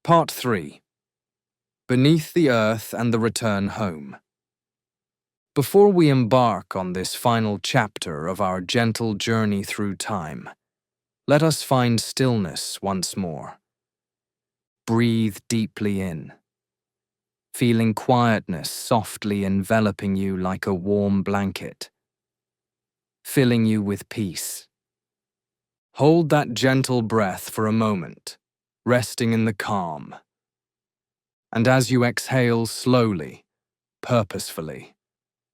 Part 3. Beneath the Earth and the Return Home. Before we embark on this final chapter of our gentle journey through time, let us find stillness once more. Breathe deeply in, feeling quietness softly enveloping you like a warm blanket, filling you with peace. Hold that gentle breath for a moment, resting in the calm. And as you exhale slowly, purposefully,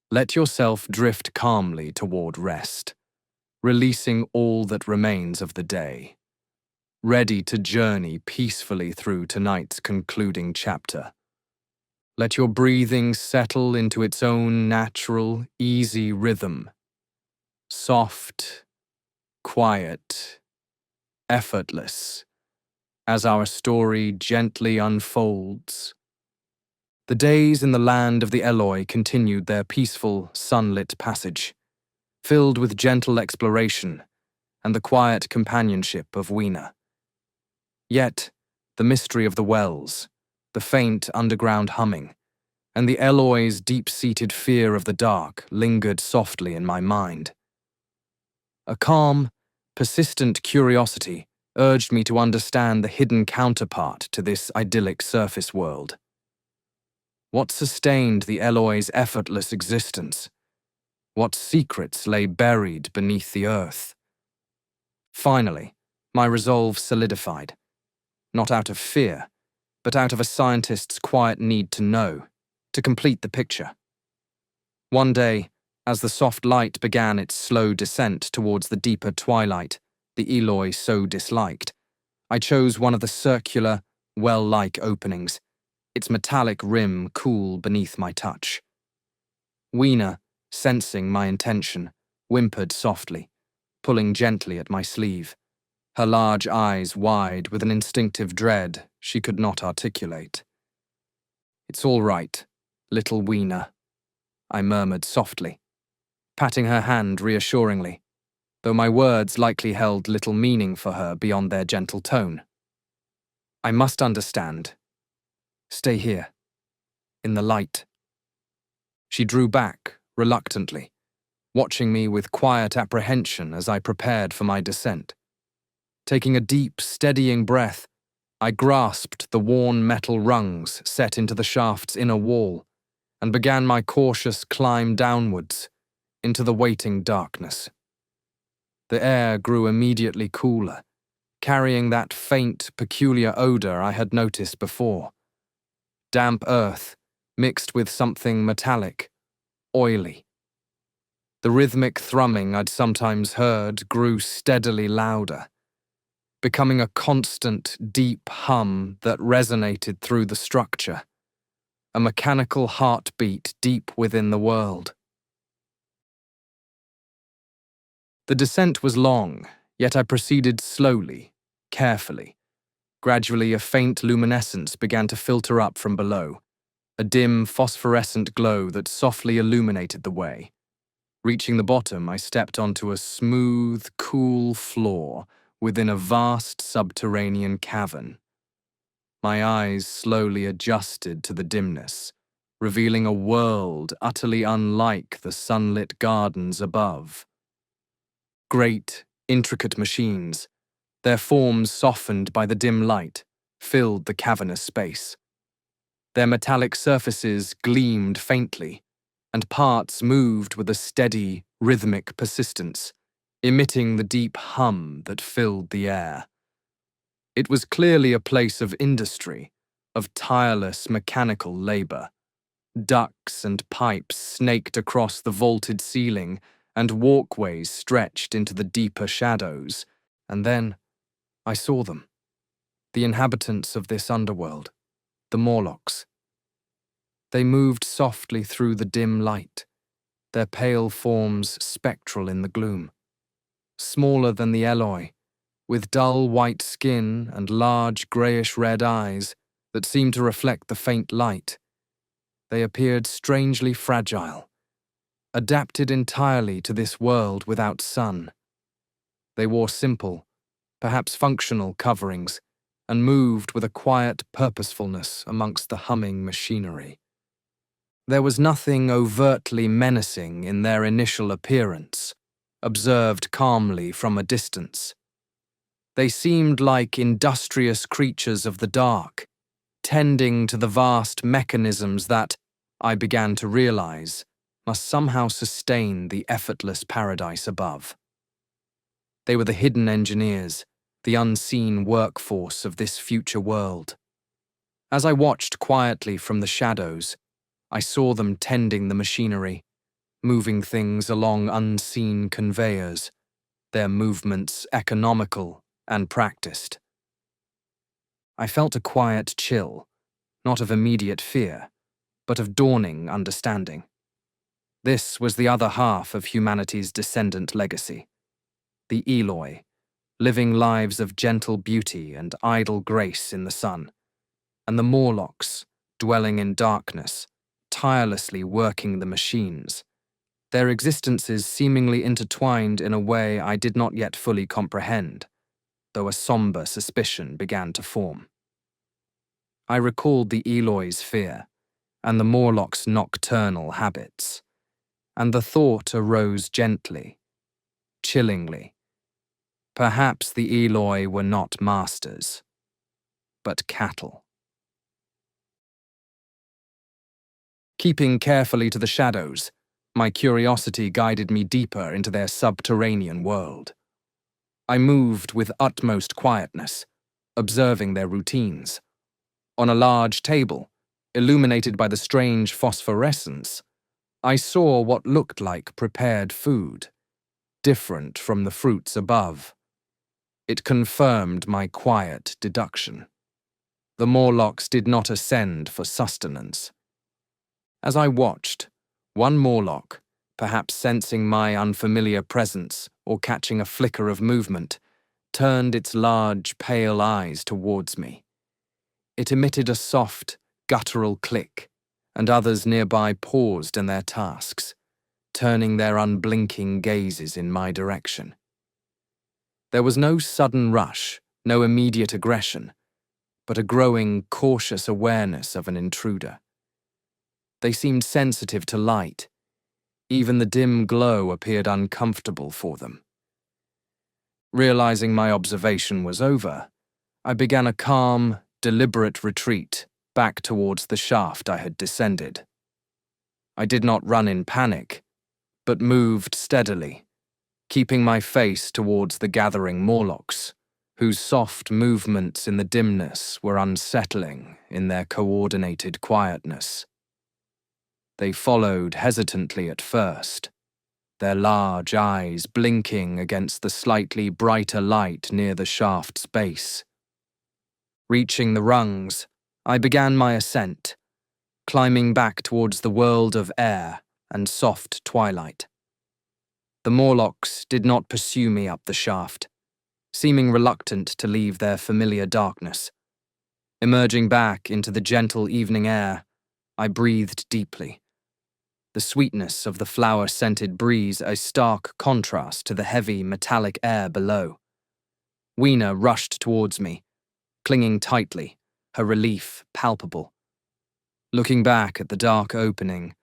let yourself drift calmly toward rest, releasing all that remains of the day, ready to journey peacefully through tonight's concluding chapter. Let your breathing settle into its own natural, easy rhythm. Soft, quiet, effortless, as our story gently unfolds. The days in the land of the Eloi continued their peaceful, sunlit passage, filled with gentle exploration and the quiet companionship of Weena. Yet, the mystery of the wells, the faint underground humming, and the Eloi's deep-seated fear of the dark lingered softly in my mind. A calm, persistent curiosity urged me to understand the hidden counterpart to this idyllic surface world. What sustained the Eloi's effortless existence? What secrets lay buried beneath the earth? Finally, my resolve solidified, not out of fear, but out of a scientist's quiet need to know, to complete the picture. One day, as the soft light began its slow descent towards the deeper twilight the Eloi so disliked, I chose one of the circular, well-like openings, its metallic rim cool beneath my touch. Weena, sensing my intention, whimpered softly, pulling gently at my sleeve, her large eyes wide with an instinctive dread she could not articulate. "It's all right, little Weena," I murmured softly, patting her hand reassuringly, though my words likely held little meaning for her beyond their gentle tone. "I must understand. Stay here, in the light." She drew back, reluctantly, watching me with quiet apprehension as I prepared for my descent. Taking a deep, steadying breath, I grasped the worn metal rungs set into the shaft's inner wall and began my cautious climb downwards into the waiting darkness. The air grew immediately cooler, carrying that faint, peculiar odor I had noticed before. Damp earth mixed with something metallic, oily. The rhythmic thrumming I'd sometimes heard grew steadily louder, becoming a constant, deep hum that resonated through the structure, a mechanical heartbeat deep within the world. The descent was long, yet I proceeded slowly, carefully. Gradually, a faint luminescence began to filter up from below, a dim, phosphorescent glow that softly illuminated the way. Reaching the bottom, I stepped onto a smooth, cool floor within a vast subterranean cavern. My eyes slowly adjusted to the dimness, revealing a world utterly unlike the sunlit gardens above. Great, intricate machines, their forms softened by the dim light, filled the cavernous space. Their metallic surfaces gleamed faintly, and parts moved with a steady, rhythmic persistence, emitting the deep hum that filled the air. It was clearly a place of industry, of tireless mechanical labor. Ducts and pipes snaked across the vaulted ceiling, and walkways stretched into the deeper shadows. And then I saw them, the inhabitants of this underworld, the Morlocks. They moved softly through the dim light, their pale forms spectral in the gloom. Smaller than the Eloi, with dull white skin and large greyish-red eyes that seemed to reflect the faint light, they appeared strangely fragile, adapted entirely to this world without sun. They wore simple, perhaps functional coverings, and moved with a quiet purposefulness amongst the humming machinery. There was nothing overtly menacing in their initial appearance, observed calmly from a distance. They seemed like industrious creatures of the dark, tending to the vast mechanisms that, I began to realize, must somehow sustain the effortless paradise above. They were the hidden engineers, the unseen workforce of this future world. As I watched quietly from the shadows, I saw them tending the machinery, moving things along unseen conveyors, their movements economical and practiced. I felt a quiet chill, not of immediate fear, but of dawning understanding. This was the other half of humanity's descendant legacy. The Eloi, living lives of gentle beauty and idle grace in the sun, and the Morlocks, dwelling in darkness, tirelessly working the machines, their existences seemingly intertwined in a way I did not yet fully comprehend, though a somber suspicion began to form. I recalled the Eloi's fear, and the Morlocks' nocturnal habits, and the thought arose gently, chillingly. Perhaps the Eloi were not masters, but cattle. Keeping carefully to the shadows, my curiosity guided me deeper into their subterranean world. I moved with utmost quietness, observing their routines. On a large table, illuminated by the strange phosphorescence, I saw what looked like prepared food, different from the fruits above. It confirmed my quiet deduction. The Morlocks did not ascend for sustenance. As I watched, one Morlock, perhaps sensing my unfamiliar presence or catching a flicker of movement, turned its large, pale eyes towards me. It emitted a soft, guttural click, and others nearby paused in their tasks, turning their unblinking gazes in my direction. There was no sudden rush, no immediate aggression, but a growing, cautious awareness of an intruder. They seemed sensitive to light. Even the dim glow appeared uncomfortable for them. Realizing my observation was over, I began a calm, deliberate retreat back towards the shaft I had descended. I did not run in panic, but moved steadily, keeping my face towards the gathering Morlocks, whose soft movements in the dimness were unsettling in their coordinated quietness. They followed hesitantly at first, their large eyes blinking against the slightly brighter light near the shaft's base. Reaching the rungs, I began my ascent, climbing back towards the world of air and soft twilight. The Morlocks did not pursue me up the shaft, seeming reluctant to leave their familiar darkness. Emerging back into the gentle evening air, I breathed deeply. The sweetness of the flower-scented breeze a stark contrast to the heavy, metallic air below. Weena rushed towards me, clinging tightly, her relief palpable. Looking back at the dark opening,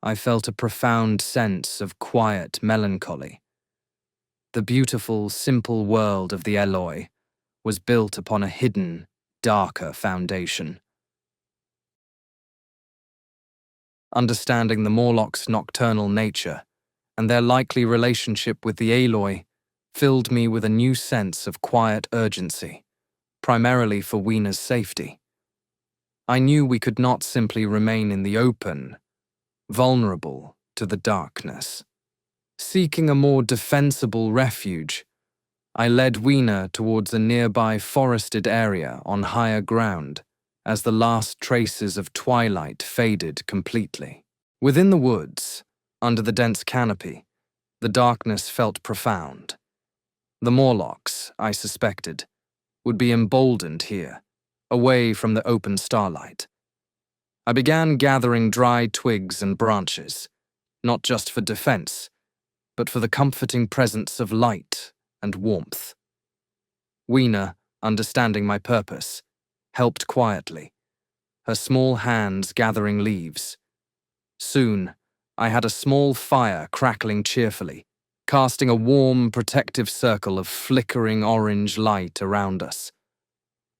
I felt a profound sense of quiet melancholy. The beautiful, simple world of the Eloi was built upon a hidden, darker foundation. Understanding the Morlocks' nocturnal nature and their likely relationship with the Eloi filled me with a new sense of quiet urgency, primarily for Weena's safety. I knew we could not simply remain in the open, vulnerable to the darkness. Seeking a more defensible refuge, I led Weena towards a nearby forested area on higher ground as the last traces of twilight faded completely. Within the woods, under the dense canopy, the darkness felt profound. The Morlocks, I suspected, would be emboldened here, away from the open starlight. I began gathering dry twigs and branches, not just for defense, but for the comforting presence of light and warmth. Weena, understanding my purpose, helped quietly, her small hands gathering leaves. Soon, I had a small fire crackling cheerfully, casting a warm, protective circle of flickering orange light around us,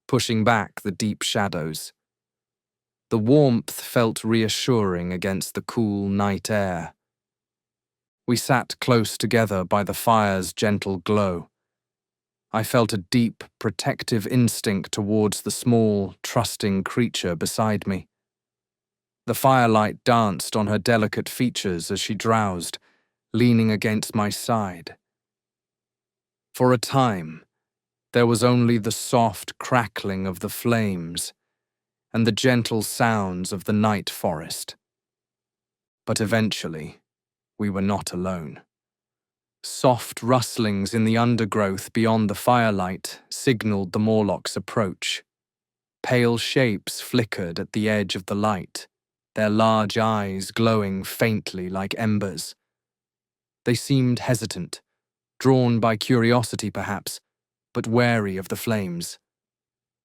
pushing back the deep shadows. The warmth felt reassuring against the cool night air. We sat close together by the fire's gentle glow. I felt a deep, protective instinct towards the small, trusting creature beside me. The firelight danced on her delicate features as she drowsed, leaning against my side. For a time, there was only the soft crackling of the flames and the gentle sounds of the night forest. But eventually, we were not alone. Soft rustlings in the undergrowth beyond the firelight signaled the Morlock's approach. Pale shapes flickered at the edge of the light, their large eyes glowing faintly like embers. They seemed hesitant, drawn by curiosity perhaps, but wary of the flames.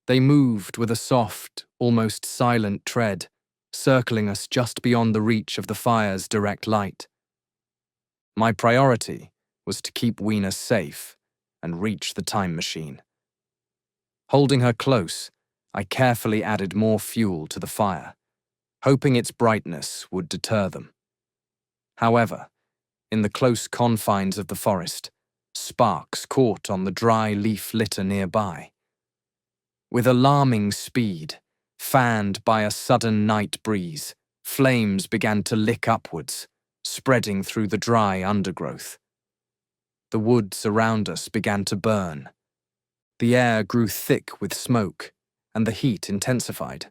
They moved with a soft, almost silent tread, circling us just beyond the reach of the fire's direct light. My priority was to keep Weena safe and reach the time machine. Holding her close, I carefully added more fuel to the fire, hoping its brightness would deter them. However, in the close confines of the forest, sparks caught on the dry leaf litter nearby. With alarming speed, fanned by a sudden night breeze, flames began to lick upwards, spreading through the dry undergrowth. The woods around us began to burn. The air grew thick with smoke, and the heat intensified.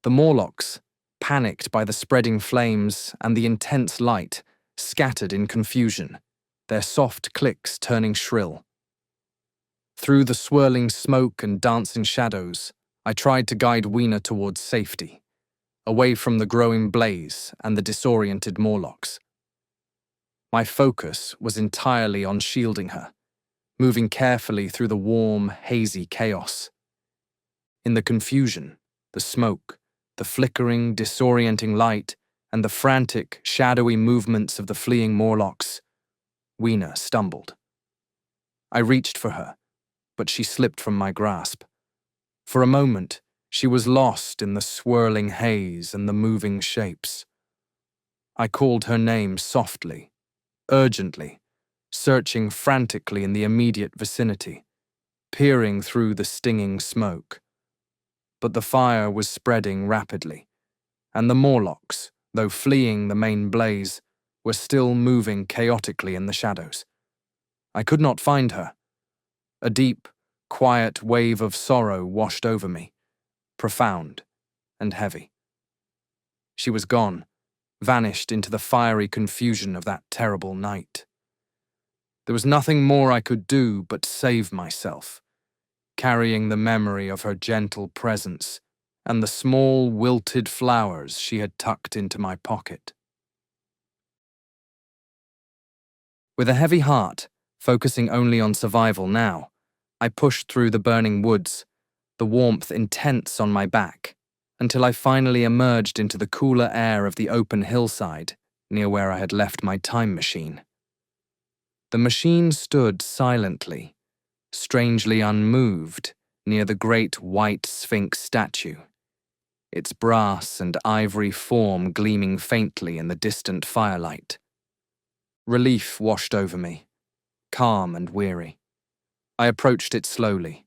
The Morlocks, panicked by the spreading flames and the intense light, scattered in confusion, their soft clicks turning shrill. Through the swirling smoke and dancing shadows, I tried to guide Weena towards safety, away from the growing blaze and the disoriented Morlocks. My focus was entirely on shielding her, moving carefully through the warm, hazy chaos. In the confusion, the smoke, the flickering, disorienting light, and the frantic, shadowy movements of the fleeing Morlocks, Weena stumbled. I reached for her, but she slipped from my grasp. For a moment, she was lost in the swirling haze and the moving shapes. I called her name softly, urgently, searching frantically in the immediate vicinity, peering through the stinging smoke. But the fire was spreading rapidly, and the Morlocks, though fleeing the main blaze, were still moving chaotically in the shadows. I could not find her. A deep, quiet wave of sorrow washed over me, profound and heavy. She was gone, vanished into the fiery confusion of that terrible night. There was nothing more I could do but save myself, carrying the memory of her gentle presence and the small wilted flowers she had tucked into my pocket. With a heavy heart, focusing only on survival now, I pushed through the burning woods, the warmth intense on my back, until I finally emerged into the cooler air of the open hillside near where I had left my time machine. The machine stood silently, strangely unmoved, near the great white Sphinx statue, its brass and ivory form gleaming faintly in the distant firelight. Relief washed over me, calm and weary. I approached it slowly,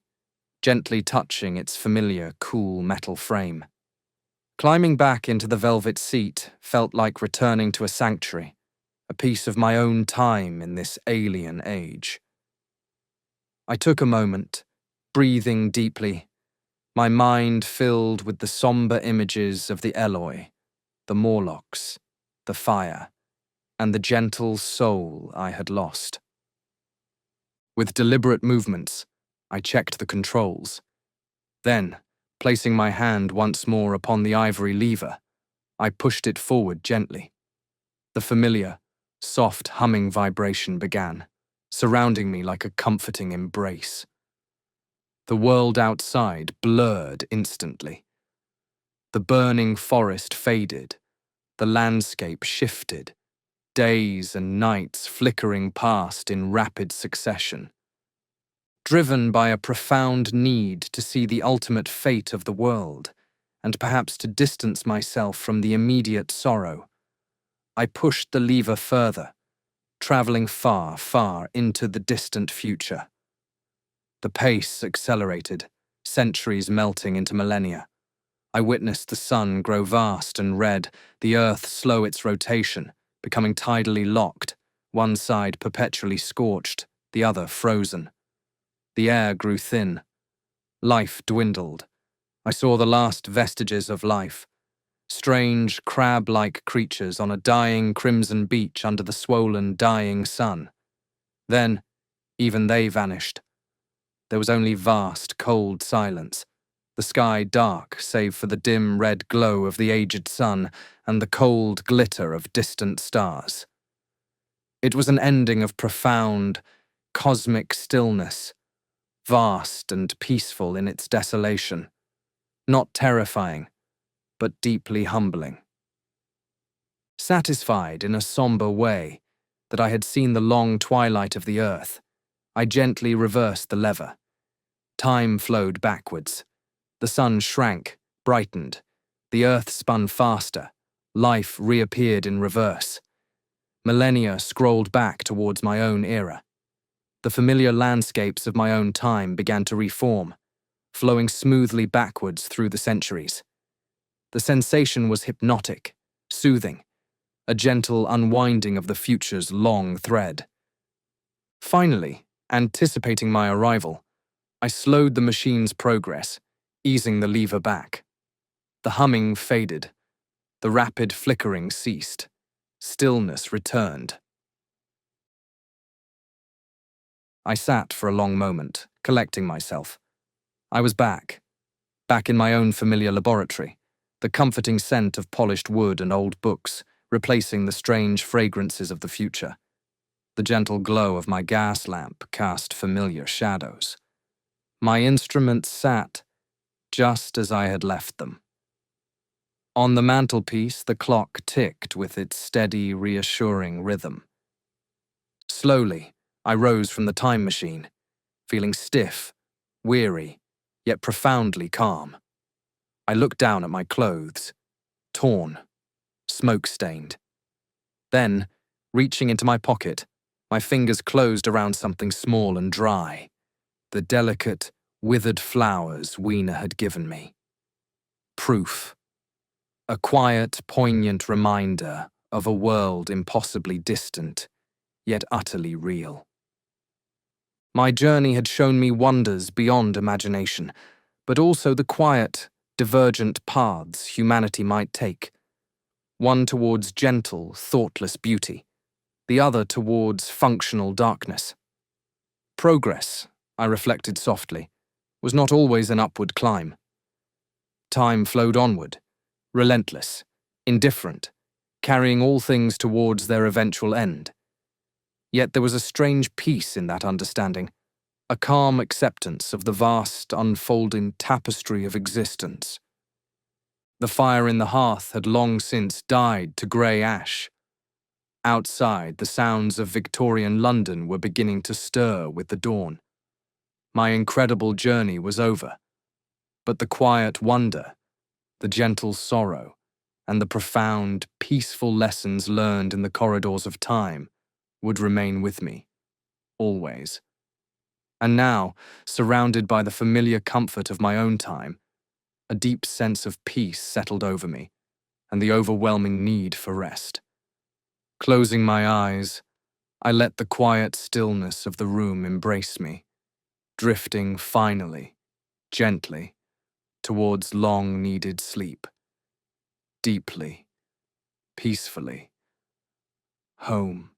gently touching its familiar, cool metal frame. Climbing back into the velvet seat felt like returning to a sanctuary, a piece of my own time in this alien age. I took a moment, breathing deeply, my mind filled with the somber images of the Eloi, the Morlocks, the fire, and the gentle soul I had lost. With deliberate movements, I checked the controls. Then, placing my hand once more upon the ivory lever, I pushed it forward gently. The familiar, soft humming vibration began, surrounding me like a comforting embrace. The world outside blurred instantly. The burning forest faded, the landscape shifted, days and nights flickering past in rapid succession. Driven by a profound need to see the ultimate fate of the world, and perhaps to distance myself from the immediate sorrow, I pushed the lever further, traveling far, far into the distant future. The pace accelerated, centuries melting into millennia. I witnessed the sun grow vast and red, the earth slow its rotation, becoming tidally locked, one side perpetually scorched, the other frozen. The air grew thin. Life dwindled. I saw the last vestiges of life. Strange, crab-like creatures on a dying crimson beach under the swollen, dying sun. Then, even they vanished. There was only vast, cold silence, the sky dark save for the dim red glow of the aged sun and the cold glitter of distant stars. It was an ending of profound, cosmic stillness, vast and peaceful in its desolation, not terrifying, but deeply humbling. Satisfied in a somber way that I had seen the long twilight of the earth, I gently reversed the lever. Time flowed backwards. The sun shrank, brightened. The earth spun faster. Life reappeared in reverse. Millennia scrolled back towards my own era. The familiar landscapes of my own time began to reform, flowing smoothly backwards through the centuries. The sensation was hypnotic, soothing, a gentle unwinding of the future's long thread. Finally, anticipating my arrival, I slowed the machine's progress, easing the lever back. The humming faded. The rapid flickering ceased. Stillness returned. I sat for a long moment, collecting myself. I was back in my own familiar laboratory, the comforting scent of polished wood and old books, replacing the strange fragrances of the future. The gentle glow of my gas lamp cast familiar shadows. My instruments sat just as I had left them. On the mantelpiece, the clock ticked with its steady, reassuring rhythm. Slowly, I rose from the time machine, feeling stiff, weary, yet profoundly calm. I looked down at my clothes, torn, smoke-stained. Then, reaching into my pocket, my fingers closed around something small and dry, the delicate, withered flowers Weena had given me. Proof. A quiet, poignant reminder of a world impossibly distant, yet utterly real. My journey had shown me wonders beyond imagination, but also the quiet, divergent paths humanity might take. One towards gentle, thoughtless beauty, the other towards functional darkness. Progress, I reflected softly, was not always an upward climb. Time flowed onward, relentless, indifferent, carrying all things towards their eventual end. Yet there was a strange peace in that understanding, a calm acceptance of the vast, unfolding tapestry of existence. The fire in the hearth had long since died to grey ash. Outside, the sounds of Victorian London were beginning to stir with the dawn. My incredible journey was over, but the quiet wonder, the gentle sorrow, and the profound, peaceful lessons learned in the corridors of time would remain with me, always. And now, surrounded by the familiar comfort of my own time, a deep sense of peace settled over me, and the overwhelming need for rest. Closing my eyes, I let the quiet stillness of the room embrace me, drifting finally, gently, towards long-needed sleep. Deeply, peacefully, home.